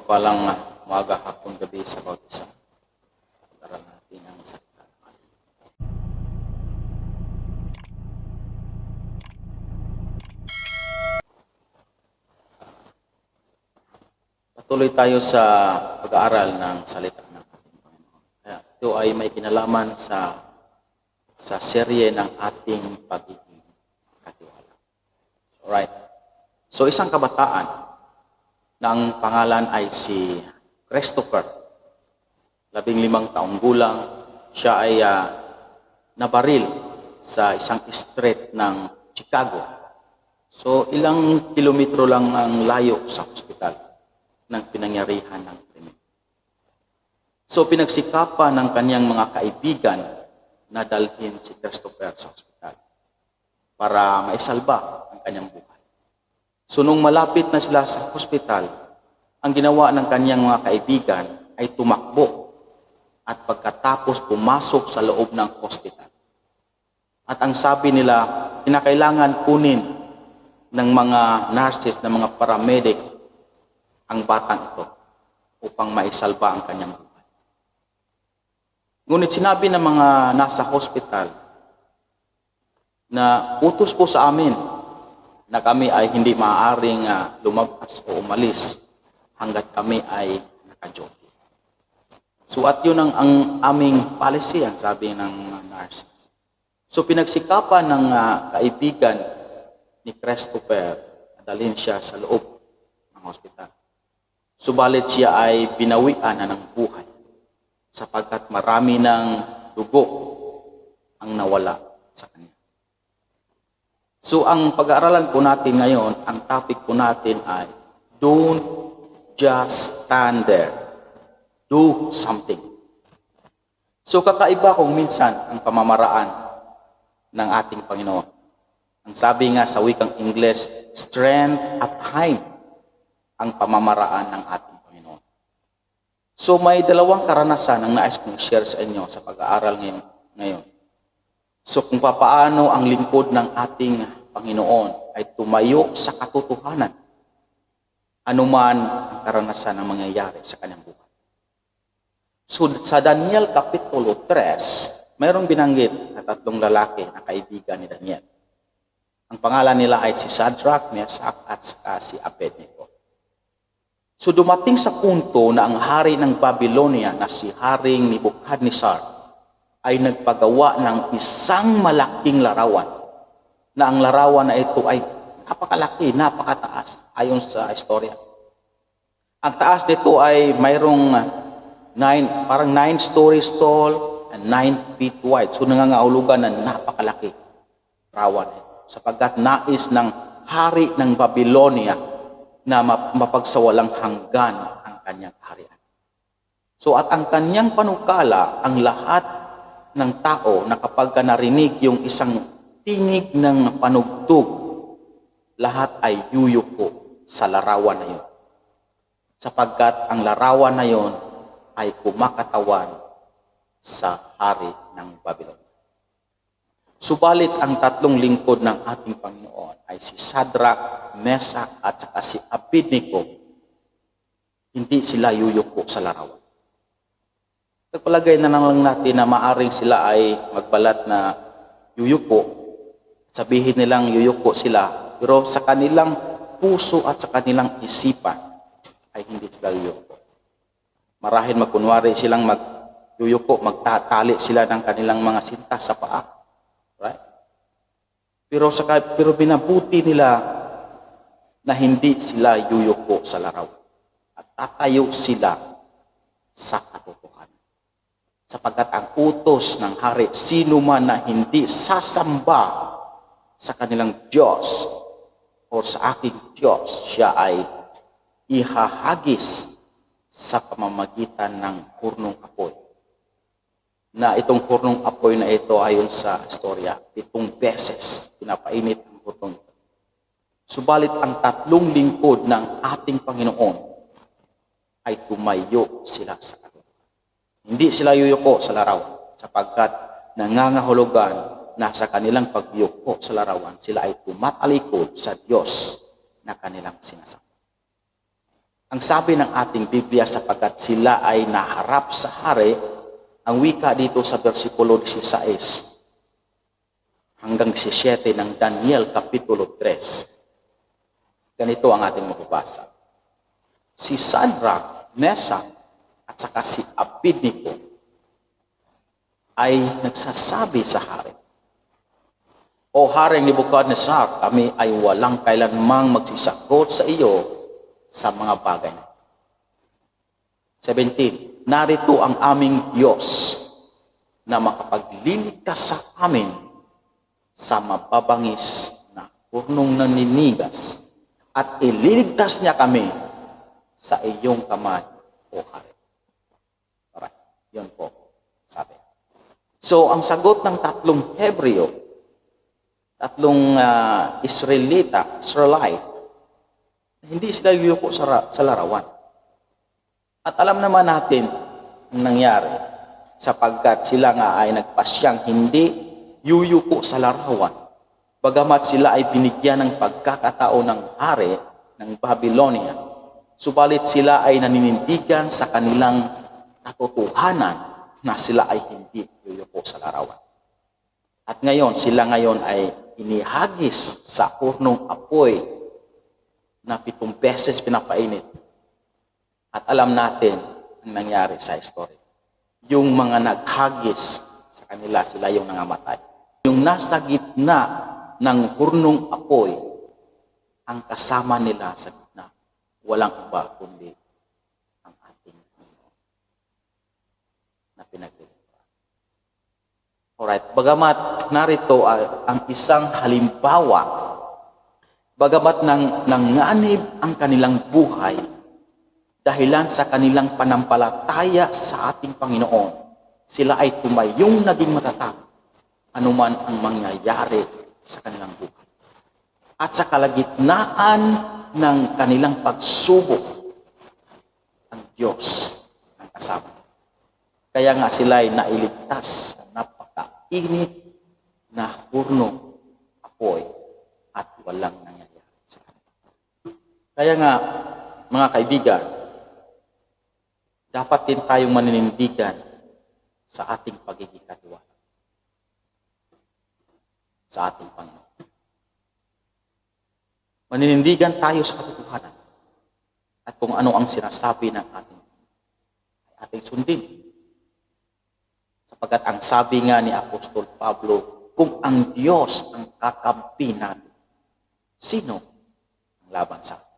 Mapagpalang umaga, hapon, gabi sa bawat isa. Pag-aral natin ang salita ng Diyos. Patuloy tayo sa pag-aaral ng salita ng ating Panginoon. Kaya ito ay may kinalaman sa serye ng ating pagiging katiwala. Alright. So isang kabataan na ang pangalan ay si Christopher. 15 taong gulang, siya ay nabaril sa isang street ng Chicago. So ilang kilometro lang ang layo sa ospital ng pinangyarihan ng krimen. So pinagsikapan ng kanyang mga kaibigan na dalhin si Christopher sa ospital para maisalba ang kanyang buhay. So nung malapit na sila sa ospital, ang ginawa ng kanyang mga kaibigan ay tumakbo at pagkatapos pumasok sa loob ng ospital. At ang sabi nila, kinakailangan kunin ng mga nurses, ng mga paramedic ang batang ito upang maisalba ang kanyang buhay. Ngunit sinabi ng mga nasa hospital na utos po sa amin na kami ay hindi maaaring lumabas o umalis hanggat kami ay naka-duty. So at yun ang aming policy, ang sabi ng nurse. So pinagsikapan ng kaibigan ni Christopher na dalhin siya sa loob ng hospital. Subalit siya ay binawian na ng buhay sapagkat marami ng dugo ang nawala sa kanya. So ang pag-aaralan po natin ngayon, ang topic po natin ay don't just stand there. Do something. So kakaiba kung minsan ang pamamaraan ng ating Panginoon. Ang sabi nga sa wikang Ingles, strength at time ang pamamaraan ng ating Panginoon. So may dalawang karanasan ang nais kong share sa inyo sa pag-aaral ngayon. So kung paano ang lingkod ng ating Panginoon ay tumayo sa katotohanan, anuman ang karanasan na mangyayari sa kanyang buhay. So sa Daniel Kapitulo 3, mayroong binanggit na 3 lalaki na kaibigan ni Daniel. Ang pangalan nila ay si Shadrach, Meshach at si Abednego. So dumating sa punto na ang hari ng Babylonia na si Haring Nebuchadnezzar ay nagpagawa ng isang malaking larawan na ang larawan na ito ay napakalaki, napakataas ayon sa istorya. Ang taas nito ay mayroong 9 stories tall and 9 feet wide. So nangangahulugan na napakalaki larawan ito sapagkat nais ng hari ng Babylonia na mapagsawalang hanggan ang kanyang kaharian. So at ang kanyang panukala, ang lahat ng tao na kapag narinig yung isang tinig ng panugtog, lahat ay yuyuko sa larawan na yun. Sapagkat ang larawan na yun ay kumakatawan sa hari ng Babylon. Subalit ang 3 lingkod ng ating Panginoon ay si Shadrach, Meshach at saka si Abednego, hindi sila yuyuko sa larawan. Nagpalagay na lang natin na maaring sila ay magbalat na yuyuko, sabihin nilang yuyuko sila, pero sa kanilang puso at sa kanilang isipan ay hindi sila yuyuko. Marahil magkunwari silang magyuyuko, magtatali sila ng kanilang mga sintas sa paa. Right? Pero binabuti nila na hindi sila yuyuko sa larawan at tatayo sila sa katotohanan. Sapagkat ang utos ng hari, sino man na hindi sasamba sa kanilang Diyos o sa aking Diyos, siya ay ihahagis sa pamamagitan ng hurnong apoy. Na itong hurnong apoy na ito ayon sa istorya, 7 beses pinapainit ang hurnong ito. Subalit ang 3 lingkod ng ating Panginoon ay tumayo sila sa katotohanan. Hindi sila yuyuko sa larawan sapagkat nangangahulugan na sa kanilang pagyuko sa larawan, sila ay tumatalikod sa Diyos na kanilang sinasamba. Ang sabi ng ating Biblia, sapagkat sila ay naharap sa hari, ang wika dito sa versikulo 16 hanggang 17 ng Daniel Kapitulo 3. Ganito ang ating mababasa. Si Shadrach, Meshach, at saka si Abednego ay nagsasabi sa hari, O Haring Nebuchadnezzar, kami ay walang kailanmang magsisagot sa iyo sa mga bagay. 17. Narito ang aming Diyos na makapagliligtas sa amin sa mababangis na purnong naninigas at ililigtas niya kami sa iyong kamay, O Hari. Alright, yun po sabi. So, ang sagot ng tatlong Hebreo, tatlong Israelite, hindi sila yuyuko sa larawan. At alam naman natin ang nangyari sapagkat sila nga ay nagpasyang hindi yuyuko sa larawan. Bagamat sila ay binigyan ng pagkakataon ng hari ng Babylonia, subalit sila ay naninindigan sa kanilang katotohanan na sila ay hindi yuyuko sa larawan. At ngayon, sila ngayon ay inihagis sa purnong apoy na 7 beses pinapainit. At alam natin ang nangyari sa history. Yung mga naghagis sa kanila, sila yung nangamatay. Yung nasa gitna ng purnong apoy, ang kasama nila sa gitna, walang iba kundi ang ating Panginoon na pinagdilipan. Alright, bagamat narito ang isang halimbawa, bagamat nanganib ang kanilang buhay, dahilan sa kanilang panampalataya sa ating Panginoon, sila ay tumayong naging matatag, anuman ang mangyayari sa kanilang buhay. At sa kalagitnaan ng kanilang pagsubok, ang Diyos ang kasama. Kaya nga sila ay nailigtas init na purno apoy at walang nangyayari sa kanila. Kaya nga, mga kaibigan, dapat din tayong maninindigan sa ating pagiging katiwala sa ating Panginoon. Maninindigan tayo sa katotohanan at kung ano ang sinasabi ng ating sundin. Sapagkat ang sabi nga ni Apostol Pablo, kung ang Diyos ang kakampi natin, sino ang laban sa atin?